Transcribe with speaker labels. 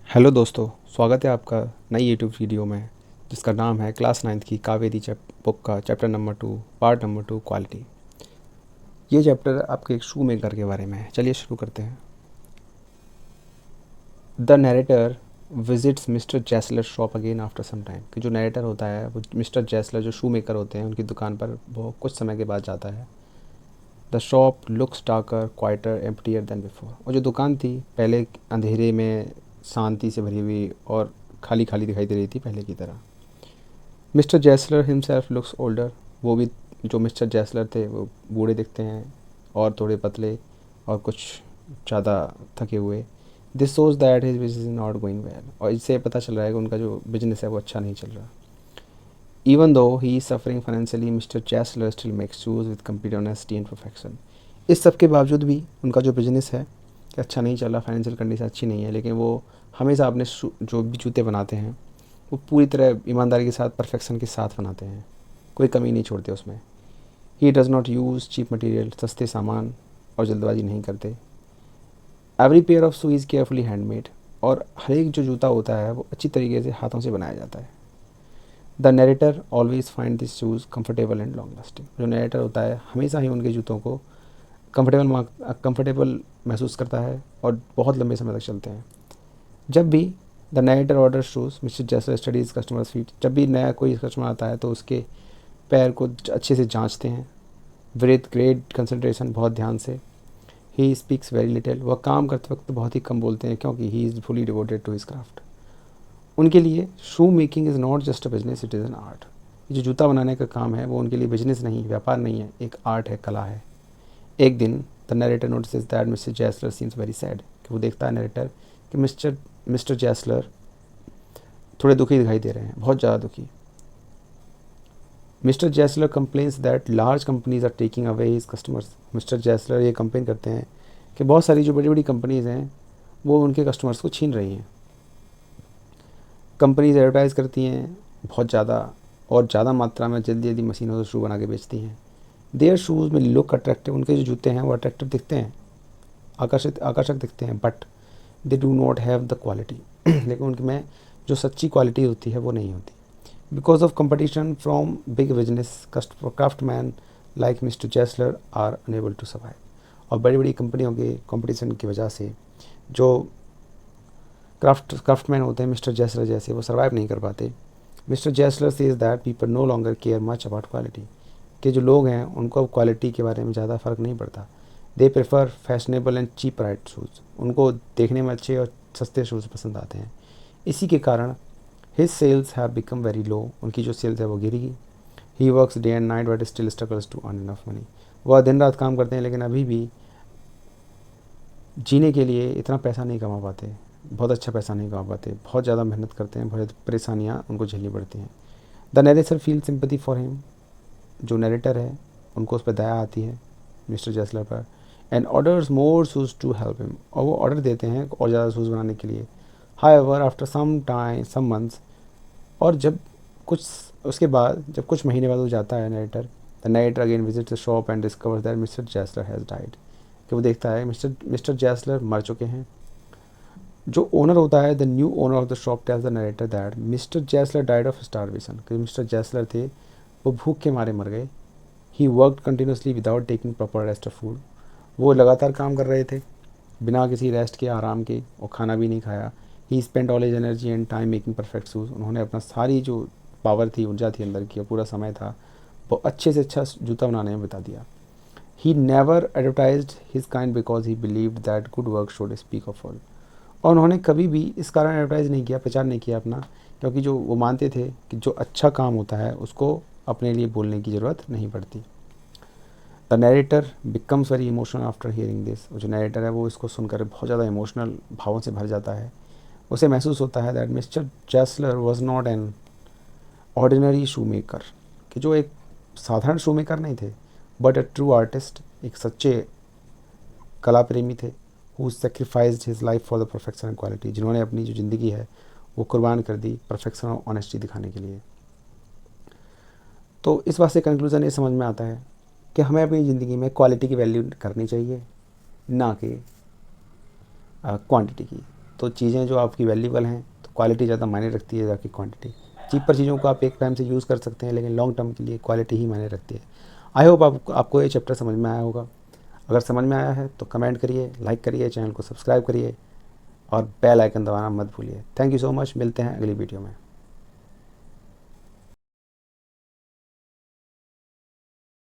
Speaker 1: Hello दोस्तों, स्वागत है आपका नई यूट्यूब वीडियो में जिसका नाम है क्लास 9th की कावेरी बुक का chapter number 2 part number 2 quality. ये चैप्टर आपके एक शू मेकर के बारे में है। चलिए शुरू करते हैं। The narrator visits mister Gessler shop again after some time. कि जो नरेटर होता है वो मिस्टर जैसलर जो शू मेकर होते हैं उनकी दुकान पर वो कुछ समय के बाद जाता है। The shop looks darker quieter emptier than before. और जो दुकान थी पहले अंधेरे में शांति से भरी हुई और खाली खाली दिखाई दे रही थी पहले की तरह। Mister Gessler himself looks older. वो भी जो मिस्टर जैसलर थे वो बूढ़े दिखते हैं और थोड़े पतले और कुछ ज़्यादा थके हुए। This shows that his business is not going well. और इससे पता चल रहा है कि उनका जो बिजनेस है वो अच्छा नहीं चल रहा। Even though he is suffering financially mister Gessler still makes shoes with complete honesty and perfection. इस सब के बावजूद भी उनका जो बिजनेस है कि अच्छा नहीं चल रहा, फाइनेंशियल कंडीशन अच्छी नहीं है, लेकिन वो हमेशा अपने जो भी जूते बनाते हैं वो पूरी तरह ईमानदारी के साथ परफेक्शन के साथ बनाते हैं, कोई कमी नहीं छोड़ते उसमें। He does not use cheap material. सस्ते सामान और जल्दबाजी नहीं करते। Every pair of shoe is carefully handmade. और हर एक जो जूता होता है वो अच्छी तरीके से हाथों से बनाया जाता है। The narrator always find this shoes comfortable and long lasting. जो नरेटर होता है हमेशा ही उनके जूतों को कंफर्टेबल महसूस करता है और बहुत लंबे समय तक चलते हैं। जब भी the narrator order shoes mister Gessler studies customers feet. जब भी नया कोई कस्टमर आता है तो उसके पैर को अच्छे से जांचते हैं विद ग्रेट कंसंट्रेशन, बहुत ध्यान से। He speaks very little. वह काम करते वक्त बहुत ही कम बोलते हैं क्योंकि he is fully devoted to his craft. उनके लिए shoe making is not just a business, it is an art. ये जो जूता बनाने का काम है वो उनके लिए बिजनेस नहीं, व्यापार नहीं है, एक आर्ट है, कला है। एक दिन the narrator notices that mister Gessler seems very sad. कि वो देखता है नरेटर कि मिस्टर जैसलर थोड़े दुखी दिखाई दे रहे हैं, बहुत ज़्यादा दुखी। Mister Gessler complains that large companies are taking away his customers. Mister Gessler ये कंप्लेन करते हैं कि बहुत सारी जो बड़ी बड़ी कंपनीज हैं वो उनके कस्टमर्स को छीन रही हैं। कंपनीज एडवर्टाइज़ करती हैं बहुत ज़्यादा और ज़्यादा मात्रा में जल्दी जल्दी मशीनों से शू बना के बेचती हैं। देयर शूज़ में लुक अट्रैक्टिव। उनके जो जूते हैं वो अट्रैक्टिव दिखते हैं, आकर्षक दिखते हैं, but they do not have the quality. लेकिन उनमें जो सच्ची क्वालिटी होती है वो नहीं होती। Because of competition from big business craftsman like mister Gessler are unable to survive. और बड़ी बड़ी कंपनियों के कंपटीशन की वजह से जो क्राफ्टमैन होते हैं मिस्टर जैसलर जैसे, वो सर्वाइव नहीं कर पाते। Mister Gessler says that people no longer care much about quality. कि जो लोग हैं उनको अब क्वालिटी के बारे में ज़्यादा फ़र्क नहीं पड़ता। They prefer fashionable and cheap right shoes. उनको देखने में अच्छे और सस्ते शूज़ पसंद आते हैं। इसी के कारण his sales have become very low. उनकी जो सेल्स है वो गिरी। He works day and night but still struggles to earn enough money. वह दिन रात काम करते हैं लेकिन अभी भी जीने के लिए इतना पैसा नहीं कमा पाते, बहुत अच्छा पैसा नहीं कमा पाते, बहुत ज़्यादा मेहनत करते हैं, बहुत परेशानियाँ उनको झेलनी पड़ती हैं। The narrator feel sympathy for him. जो नरेटर है उनको उस पर दया आती है मिस्टर जैसलर पर। And orders more shoes to help him. और वो ऑर्डर देते हैं और ज़्यादा शूज़ बनाने के लिए। However after some time some months. और जब कुछ उसके बाद जब कुछ महीने बाद वो जाता है narrator, the narrator again visit the shop and discovers that mister Gessler has died. कि वो देखता है मिस्टर जैसलर मर चुके हैं। जो ओनर होता है the new owner of the shop tells the narrator that mister Gessler died of starvation. कि मिस्टर जैसलर थे वो भूख के मारे मर गए। He worked continuously without taking proper rest of food. वो लगातार काम कर रहे थे बिना किसी रेस्ट के, आराम के, और खाना भी नहीं खाया। He spend all his energy and time making perfect shoes. उन्होंने अपना सारी जो पावर थी, ऊर्जा थी अंदर की, और पूरा समय था वो अच्छे से अच्छा जूता बनाने में बिता दिया। He never advertised his kind because he believed that good work should speak of all. और उन्होंने कभी भी इस कारण एडवर्टाइज़ नहीं किया, प्रचार नहीं किया अपना, क्योंकि जो वो मानते थे कि जो अच्छा काम होता है उसको अपने लिए बोलने की ज़रूरत नहीं पड़ती। The narrator becomes very emotional after hearing this. जो नरेटर है वो इसको सुनकर बहुत ज़्यादा इमोशनल भावों से भर जाता है। उसे महसूस होता है that mister Gessler was not an ordinary shoe maker. कि जो एक साधारण शू मेकर नहीं थे, बट अ ट्रू आर्टिस्ट, एक सच्चे कला प्रेमी थे। Who sacrificed his life for the perfection and quality. जिन्होंने अपनी जो ज़िंदगी है वो कुर्बान कर दी परफेक्शन और ऑनेस्टी दिखाने के लिए। तो इस बात से कंक्लूज़न ये समझ में आता है कि हमें अपनी ज़िंदगी में क्वालिटी की वैल्यू करनी चाहिए, ना कि क्वांटिटी की। तो चीज़ें जो आपकी वैल्यूबल हैं तो क्वालिटी ज़्यादा मायने रखती है जाकि क्वांटिटी। चीपर चीज़ों को आप एक टाइम से यूज़ कर सकते हैं, लेकिन लॉन्ग टर्म के लिए क्वालिटी ही मायने रखती है। आई होप आपको ये चैप्टर समझ में आया होगा। अगर समझ में आया है तो कमेंट करिए, लाइक करिए, चैनल को सब्सक्राइब करिए और बेल आइकन दबाना मत भूलिए। थैंक यू सो मच, मिलते हैं अगली वीडियो में।